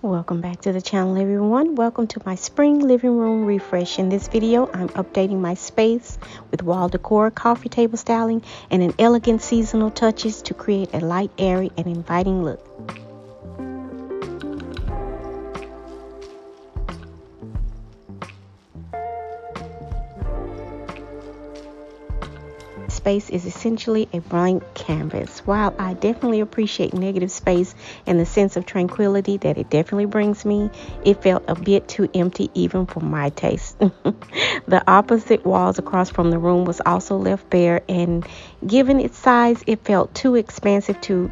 Welcome back to the channel, everyone. Welcome to my spring living room refresh. In this video, I'm updating my space with wall decor, coffee table styling, and an elegant seasonal touches to create a light, airy, and inviting look. Space is essentially a blank canvas. While I definitely appreciate negative space and the sense of tranquility that it definitely brings me, it felt a bit too empty even for my taste. The opposite walls across from the room was also left bare, and given its size, it felt too expansive to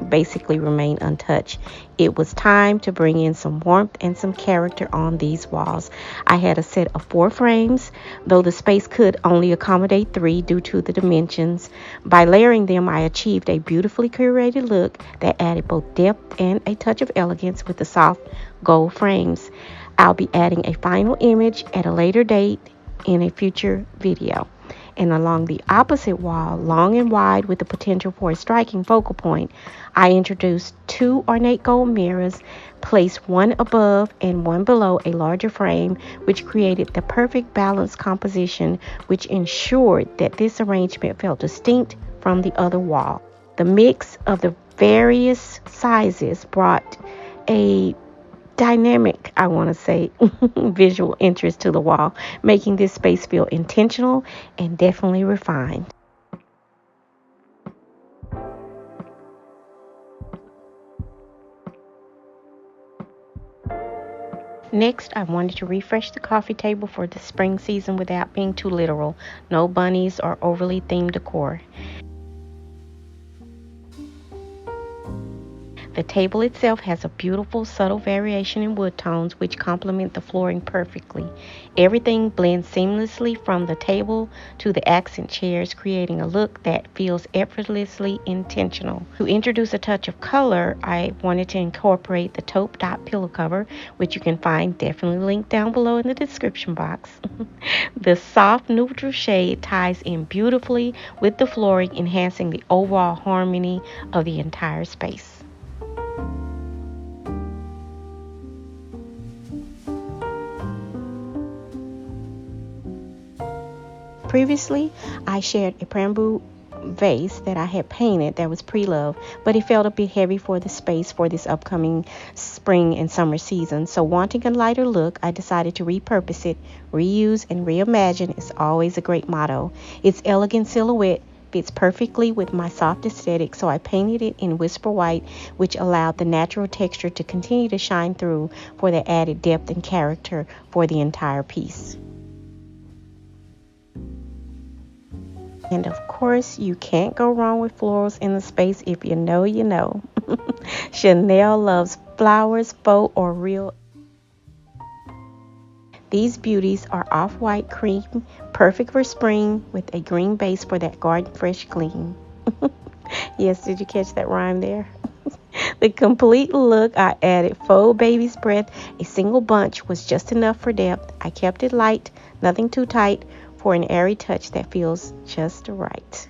basically remain untouched. It was time to bring in some warmth and some character on these walls. I had a set of 4 frames, though the space could only accommodate 3 due to the dimensions. By layering them, I achieved a beautifully curated look that added both depth and a touch of elegance with the soft gold frames. I'll be adding a final image at a later date in a future video. And along the opposite wall, long and wide with the potential for a striking focal point, I introduced 2 ornate gold mirrors, placed one above and one below a larger frame, which created the perfect balanced composition, which ensured that this arrangement felt distinct from the other wall. The mix of the various sizes brought a dynamic, I want to say, visual interest to the wall, making this space feel intentional and definitely refined. Next, I wanted to refresh the coffee table for the spring season without being too literal. No bunnies or overly themed decor. The table itself has a beautiful, subtle variation in wood tones which complement the flooring perfectly. Everything blends seamlessly from the table to the accent chairs, creating a look that feels effortlessly intentional. To introduce a touch of color, I wanted to incorporate the taupe dot pillow cover, which you can find definitely linked down below in the description box. The soft neutral shade ties in beautifully with the flooring, enhancing the overall harmony of the entire space. Previously, I shared a bamboo vase that I had painted that was pre-loved, but it felt a bit heavy for the space for this upcoming spring and summer season. So wanting a lighter look, I decided to repurpose it. Reuse and reimagine is always a great motto. Its elegant silhouette fits perfectly with my soft aesthetic, so I painted it in whisper white, which allowed the natural texture to continue to shine through for the added depth and character for the entire piece. And of course, you can't go wrong with florals in the space. If you know, you know. Chanel loves flowers, faux or real. These beauties are off-white cream, perfect for spring with a green base for that garden fresh gleam. Yes, did you catch that rhyme there? The complete look, I added faux baby's breath. A single bunch was just enough for depth. I kept it light, nothing too tight, for an airy touch that feels just right.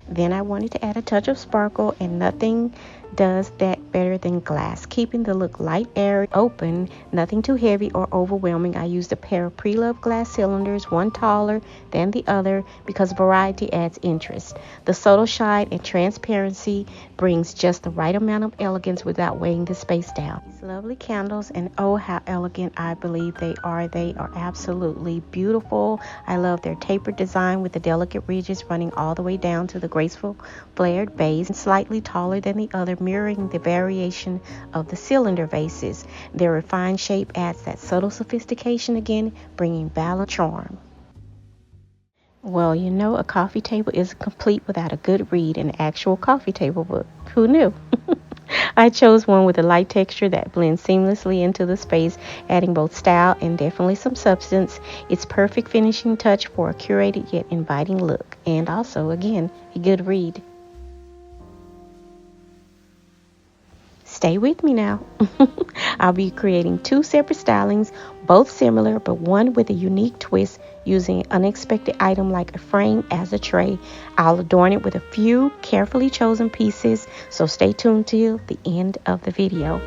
Then I wanted to add a touch of sparkle, and nothing does that better than glass, keeping the look light, airy, open, nothing too heavy or overwhelming. I used a pair of pre-loved glass cylinders, one taller than the other, because variety adds interest. The subtle shine and transparency brings just the right amount of elegance without weighing the space down. These lovely candles, and oh how elegant I believe they are. They are absolutely beautiful. I love their tapered design with the delicate ridges running all the way down to the graceful flared base, slightly taller than the other, mirroring the variation of the cylinder vases. Their refined shape adds that subtle sophistication again, bringing balance charm. Well, you know, a coffee table isn't complete without a good read, an actual coffee table book. Who knew? I chose one with a light texture that blends seamlessly into the space, adding both style and definitely some substance. It's perfect finishing touch for a curated yet inviting look, and also, again, a good read. Stay with me now. I'll be creating 2 separate stylings, both similar, but one with a unique twist using an unexpected item like a frame as a tray. I'll adorn it with a few carefully chosen pieces, so stay tuned till the end of the video.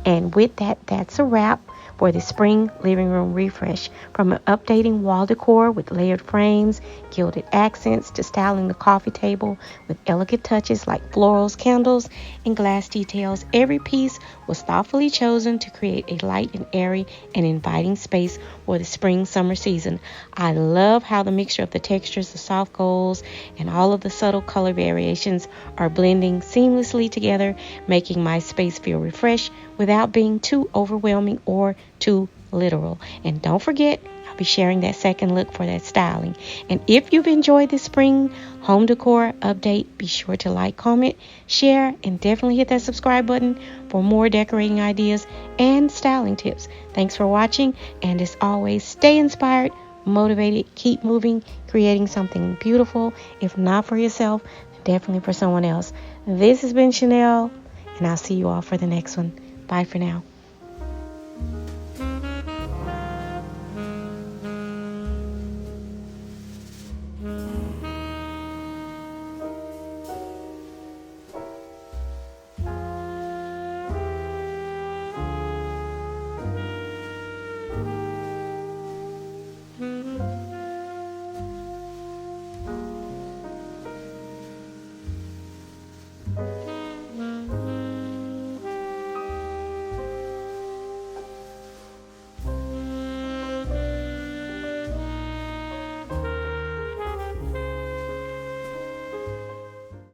And with that, that's a wrap for the spring living room refresh. From updating wall decor with layered frames, gilded accents, to styling the coffee table with elegant touches like florals, candles, and glass details, every piece was thoughtfully chosen to create a light and airy and inviting space for the spring-summer season. I love how the mixture of the textures, the soft golds, and all of the subtle color variations are blending seamlessly together, making my space feel refreshed without being too overwhelming or too literal. And don't forget, I'll be sharing that second look for that styling. And if you've enjoyed this spring home decor update, be sure to like, comment, share, and definitely hit that subscribe button for more decorating ideas and styling tips. Thanks for watching, and as always, stay inspired, motivated, keep moving, creating something beautiful, if not for yourself, definitely for someone else. This has been Chanel, and I'll see you all for the next one. Bye for now.